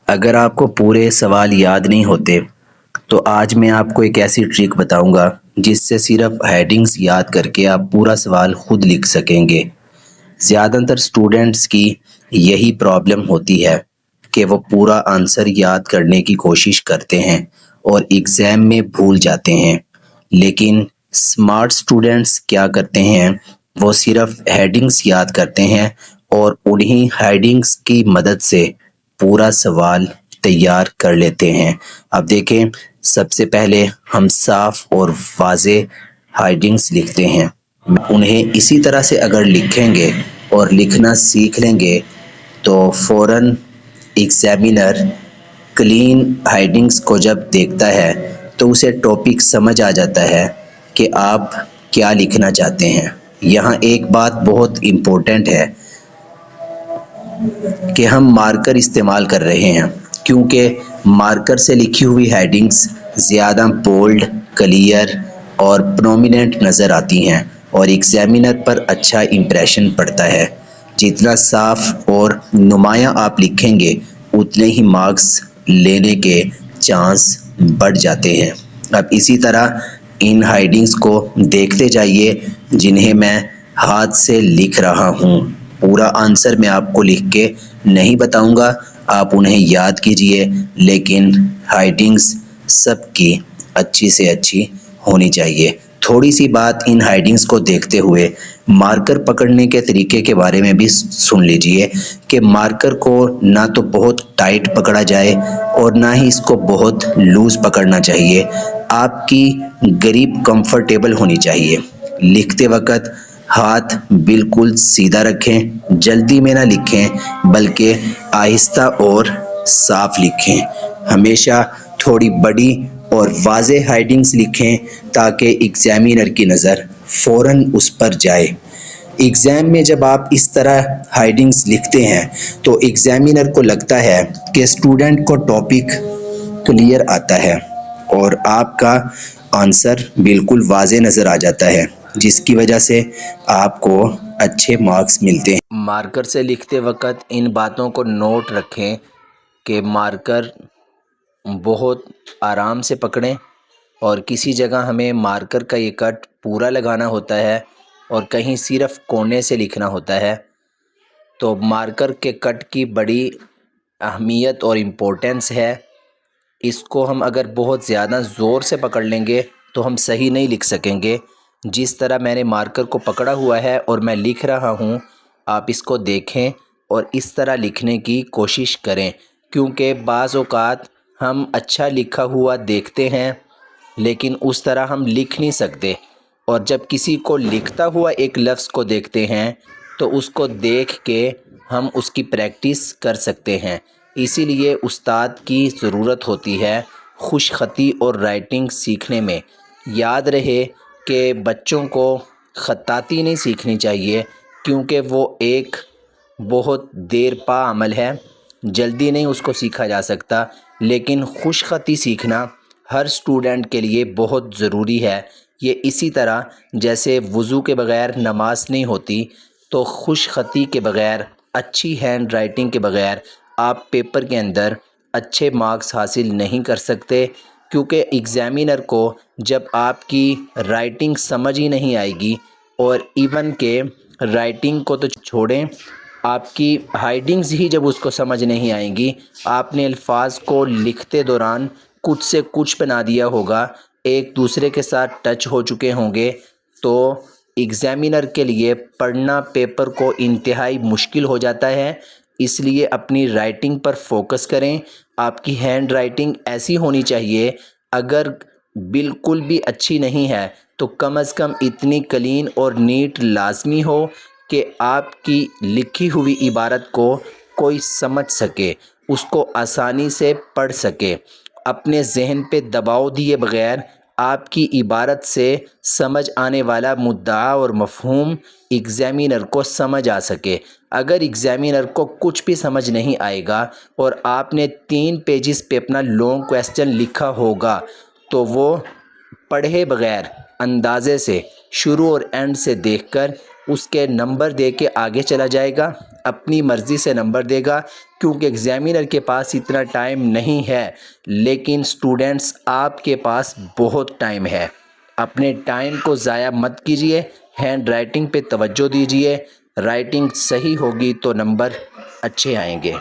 اگر آپ کو پورے سوال یاد نہیں ہوتے تو آج میں آپ کو ایک ایسی ٹرک بتاؤں گا جس سے صرف ہیڈنگز یاد کر کے آپ پورا سوال خود لکھ سکیں گے۔ زیادہ تر اسٹوڈنٹس کی یہی پرابلم ہوتی ہے کہ وہ پورا آنسر یاد کرنے کی کوشش کرتے ہیں اور ایگزام میں بھول جاتے ہیں، لیکن اسمارٹ اسٹوڈنٹس کیا کرتے ہیں، وہ صرف ہیڈنگز یاد کرتے ہیں اور انہی ہیڈنگز کی مدد سے پورا سوال تیار کر لیتے ہیں۔ اب دیکھیں، سب سے پہلے ہم صاف اور واضح ہیڈنگز لکھتے ہیں۔ انہیں اسی طرح سے اگر لکھیں گے اور لکھنا سیکھ لیں گے تو فوراً ایگزامینر کلین ہیڈنگز کو جب دیکھتا ہے تو اسے ٹاپک سمجھ آ جاتا ہے کہ آپ کیا لکھنا چاہتے ہیں۔ یہاں ایک بات بہت امپورٹنٹ ہے کہ ہم مارکر استعمال کر رہے ہیں، کیونکہ مارکر سے لکھی ہوئی ہیڈنگز زیادہ بولڈ، کلیئر اور پرومیننٹ نظر آتی ہیں اور ایگزامینر پر اچھا امپریشن پڑتا ہے۔ جتنا صاف اور نمایاں آپ لکھیں گے اتنے ہی مارکس لینے کے چانس بڑھ جاتے ہیں۔ اب اسی طرح ان ہیڈنگز کو دیکھتے جائیے جنہیں میں ہاتھ سے لکھ رہا ہوں۔ پورا آنسر میں آپ کو لکھ کے نہیں بتاؤں گا، آپ انہیں یاد کیجئے، لیکن ہیڈنگز سب کی اچھی سے اچھی ہونی چاہیے۔ تھوڑی سی بات ان ہیڈنگز کو دیکھتے ہوئے مارکر پکڑنے کے طریقے کے بارے میں بھی سن لیجئے کہ مارکر کو نہ تو بہت ٹائٹ پکڑا جائے اور نہ ہی اس کو بہت لوز پکڑنا چاہیے۔ آپ کی گریپ کمفرٹیبل ہونی چاہیے۔ لکھتے وقت ہاتھ بالکل سیدھا رکھیں، جلدی میں نہ لکھیں بلکہ آہستہ اور صاف لکھیں۔ ہمیشہ تھوڑی بڑی اور واضح ہیڈنگز لکھیں تاکہ ایگزامینر کی نظر فوراً اس پر جائے۔ ایگزام میں جب آپ اس طرح ہیڈنگز لکھتے ہیں تو ایگزامینر کو لگتا ہے کہ اسٹوڈنٹ کو ٹاپک کلیئر آتا ہے اور آپ کا آنسر بالکل واضح نظر آ جاتا ہے، جس کی وجہ سے آپ کو اچھے مارکس ملتے ہیں۔ مارکر سے لکھتے وقت ان باتوں کو نوٹ رکھیں کہ مارکر بہت آرام سے پکڑیں اور کسی جگہ ہمیں مارکر کا یہ کٹ پورا لگانا ہوتا ہے اور کہیں صرف کونے سے لکھنا ہوتا ہے، تو مارکر کے کٹ کی بڑی اہمیت اور امپورٹنس ہے۔ اس کو ہم اگر بہت زیادہ زور سے پکڑ لیں گے تو ہم صحیح نہیں لکھ سکیں گے۔ جس طرح میں نے مارکر کو پکڑا ہوا ہے اور میں لکھ رہا ہوں، آپ اس کو دیکھیں اور اس طرح لکھنے کی کوشش کریں، کیونکہ بعض اوقات ہم اچھا لکھا ہوا دیکھتے ہیں لیکن اس طرح ہم لکھ نہیں سکتے، اور جب کسی کو لکھتا ہوا ایک لفظ کو دیکھتے ہیں تو اس کو دیکھ کے ہم اس کی پریکٹس کر سکتے ہیں۔ اسی لیے استاد کی ضرورت ہوتی ہے خوش خطی اور رائٹنگ سیکھنے میں۔ یاد رہے کہ بچوں کو خطاطی نہیں سیکھنی چاہیے، کیونکہ وہ ایک بہت دیر پا عمل ہے، جلدی نہیں اس کو سیکھا جا سکتا، لیکن خوش خطی سیکھنا ہر اسٹوڈنٹ کے لیے بہت ضروری ہے۔ یہ اسی طرح جیسے وضو کے بغیر نماز نہیں ہوتی، تو خوش خطی کے بغیر، اچھی ہینڈ رائٹنگ کے بغیر آپ پیپر کے اندر اچھے مارکس حاصل نہیں کر سکتے، کیونکہ ایگزامینر کو جب آپ کی رائٹنگ سمجھ ہی نہیں آئے گی، اور ایون کہ رائٹنگ کو تو چھوڑیں، آپ کی ہیڈنگز ہی جب اس کو سمجھ نہیں آئیں گی، آپ نے الفاظ کو لکھتے دوران کچھ سے کچھ بنا دیا ہوگا، ایک دوسرے کے ساتھ ٹچ ہو چکے ہوں گے، تو ایگزامینر کے لیے پڑھنا پیپر کو انتہائی مشکل ہو جاتا ہے۔ اس لیے اپنی رائٹنگ پر فوکس کریں۔ آپ کی ہینڈ رائٹنگ ایسی ہونی چاہیے، اگر بالکل بھی اچھی نہیں ہے تو کم از کم اتنی کلین اور نیٹ لازمی ہو کہ آپ کی لکھی ہوئی عبارت کو کوئی سمجھ سکے، اس کو آسانی سے پڑھ سکے، اپنے ذہن پہ دباؤ دیے بغیر آپ کی عبارت سے سمجھ آنے والا مدعا اور مفہوم ایگزامینر کو سمجھ آ سکے۔ اگر ایگزامینر کو کچھ بھی سمجھ نہیں آئے گا اور آپ نے 3 پیجز پہ اپنا لانگ کویسچن لکھا ہوگا، تو وہ پڑھے بغیر اندازے سے شروع اور اینڈ سے دیکھ کر اس کے نمبر دے کے آگے چلا جائے گا، اپنی مرضی سے نمبر دے گا، کیونکہ ایگزامینر کے پاس اتنا ٹائم نہیں ہے۔ لیکن اسٹوڈنٹس آپ کے پاس بہت ٹائم ہے، اپنے ٹائم کو ضائع مت کیجیے، ہینڈ رائٹنگ پہ توجہ دیجیے، رائٹنگ صحیح ہوگی تو نمبر اچھے آئیں گے۔